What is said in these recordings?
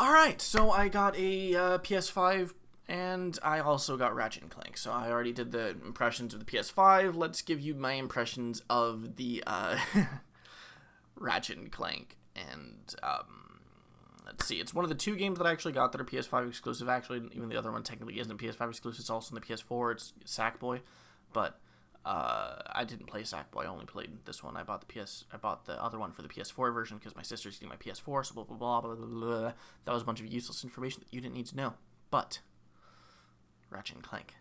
Alright, so I got a PS5, and I also got Ratchet and Clank. So I already did the impressions of the PS5. Let's give you my impressions of the Ratchet and Clank. And let's see, it's one of the two games that I actually got that are PS5 exclusive. Actually, even the other one technically isn't PS5 exclusive. It's also in the PS4. It's Sackboy, but I didn't play Sackboy. I only played this one. I bought the other one for the PS4 version because my sister's getting my PS4. So blah blah blah blah blah blah. That was a bunch of useless information that you didn't need to know. But Ratchet and Clank.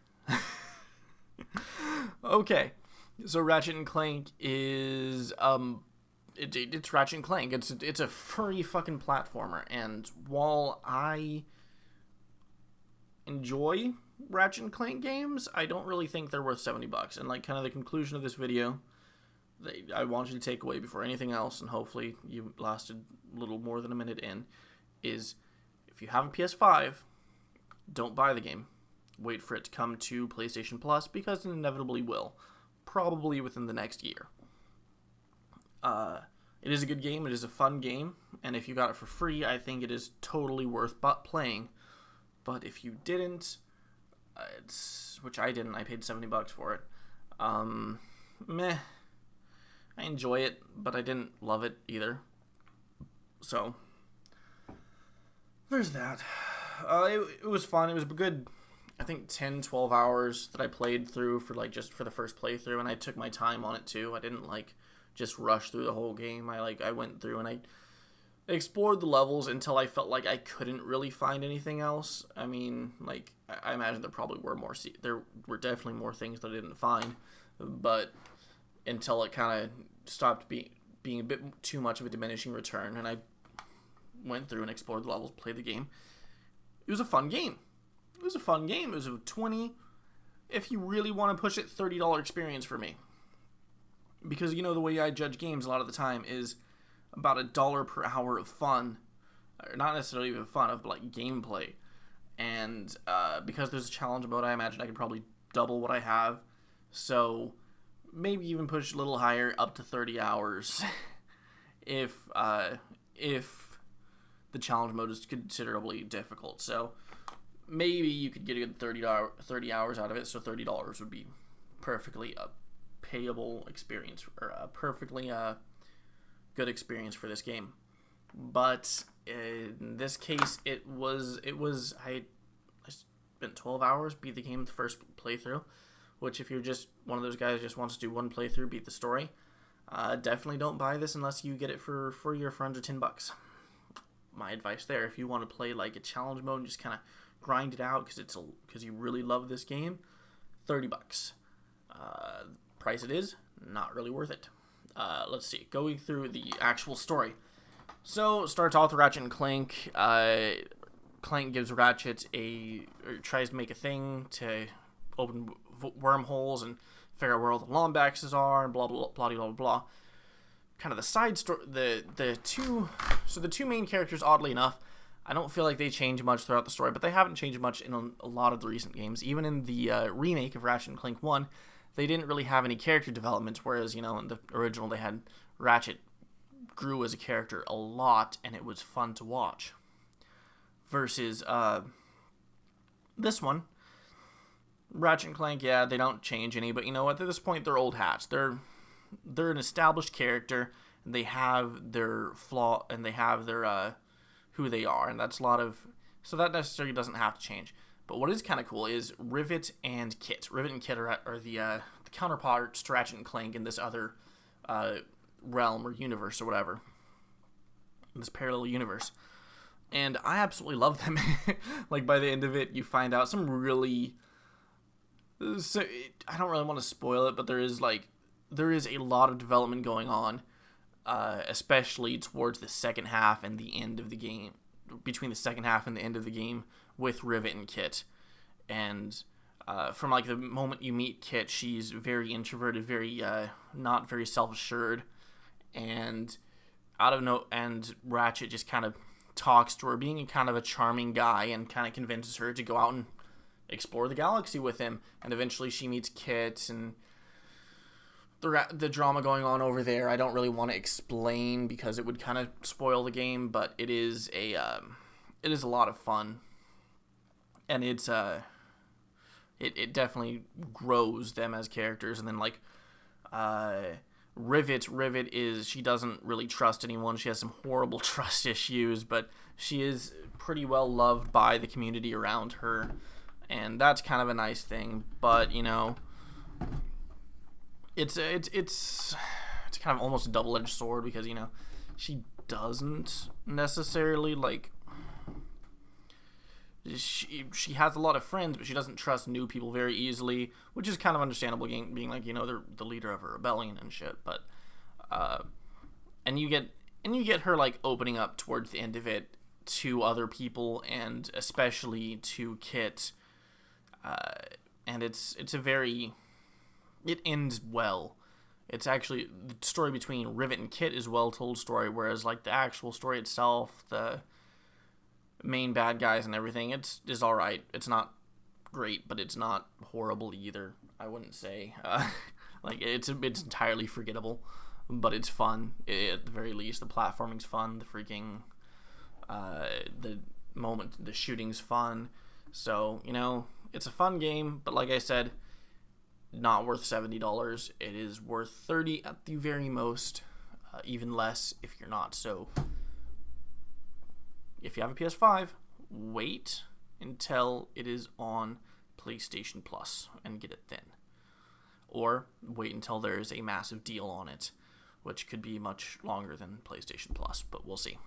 Okay, so Ratchet and Clank is it's Ratchet and Clank. It's a furry fucking platformer, and while I enjoy Ratchet and Clank games, I don't really think they're worth $70. And like kind of the conclusion of this video, I want you to take away before anything else, and hopefully you lasted a little more than a minute in, is if you have a PS5, don't buy the game. Wait for it to come to PlayStation Plus, because it inevitably will, probably within the next year. It is a good game. It is a fun game, and if you got it for free, I think it is totally worth playing. But if you didn't, which I didn't, I paid $70 for it. Meh. I enjoy it, but I didn't love it either. So there's that. It was fun. It was a good, I think, 10, 12 hours that I played through for just for the first playthrough, and I took my time on it too. I didn't just rush through the whole game. I went through and I explored the levels until I felt like I couldn't really find anything else. I mean, I imagine there probably were more. There were definitely more things that I didn't find, but until it kind of stopped being a bit too much of a diminishing return, and I went through and explored the levels, played the game. It was a fun game. It was a fun game. It was a if you really want to push it, $30 experience for me. Because, the way I judge games a lot of the time is about $1 per hour of fun. Or not necessarily even fun, of gameplay. And because there's a challenge mode, I imagine I could probably double what I have. So maybe even push a little higher, up to 30 hours. if the challenge mode is considerably difficult. So maybe you could get a good 30 hours out of it. So $30 would be perfectly payable experience, or a perfectly good experience for this game. But in this case, it was I spent 12 hours, beat the game the first playthrough, which if you're just one of those guys who just wants to do one playthrough, beat the story, definitely don't buy this unless you get it for free or for under $10. My advice there, if you want to play a challenge mode and just kind of grind it out because you really love this game, $30. Price it is not really worth it. Let's see, going through the actual story. So starts off with Ratchet and Clank. Clank gives Ratchet tries to make a thing to open wormholes and figure out where all the Lombaxes are and blah blah blah blah blah blah. Kind of the side story. The two main characters, oddly enough, I don't feel like they change much throughout the story, but they haven't changed much in a lot of the recent games. Even in the remake of Ratchet and Clank 1, they didn't really have any character development, whereas, in the original they had Ratchet grew as a character a lot, and it was fun to watch. Versus this one, Ratchet and Clank, yeah, they don't change any, but you know what? At this point, they're old hats. They're an established character, and they have their flaw, and they have their who they are, and that's a lot of. So that necessarily doesn't have to change. But what is kind of cool is Rivet and Kit. Rivet and Kit are the counterparts to Ratchet and Clank in this other realm or universe or whatever. This parallel universe. And I absolutely love them. By the end of it, you find out some really. So I don't really want to spoil it, but there is a lot of development going on, especially towards the second half and the end of the game. Between the second half and the end of the game with Rivet and Kit. And from the moment you meet Kit, she's very introverted, very not very self-assured, and and Ratchet just kind of talks to her, being kind of a charming guy, and kind of convinces her to go out and explore the galaxy with him. And eventually she meets Kit, and the drama going on over there, I don't really want to explain because it would kind of spoil the game, but it is it is a lot of fun, and it's it definitely grows them as characters. And then like Rivet is, she doesn't really trust anyone. She has some horrible trust issues, but she is pretty well loved by the community around her, and that's kind of a nice thing. But you know, it's kind of almost a double-edged sword, because you know, she doesn't necessarily like, she has a lot of friends, but she doesn't trust new people very easily, which is kind of understandable, being like, you know, they're the leader of a rebellion and shit. But and you get her like opening up towards the end of it to other people, and especially to Kit, and it ends well. It's actually, the story between Rivet and Kit is well told story, whereas like the actual story itself, the main bad guys and everything, is all right. It's not great, but it's not horrible either, I wouldn't say. Like it's entirely forgettable, but it's fun at the very least. The platforming's fun. The freaking the shooting's fun. So you know, it's a fun game, but like I said, not worth $70. It is worth $30 at the very most, even less if you're not. So if you have a PS5, wait until it is on PlayStation Plus and get it then. Or wait until there is a massive deal on it, which could be much longer than PlayStation Plus, but we'll see.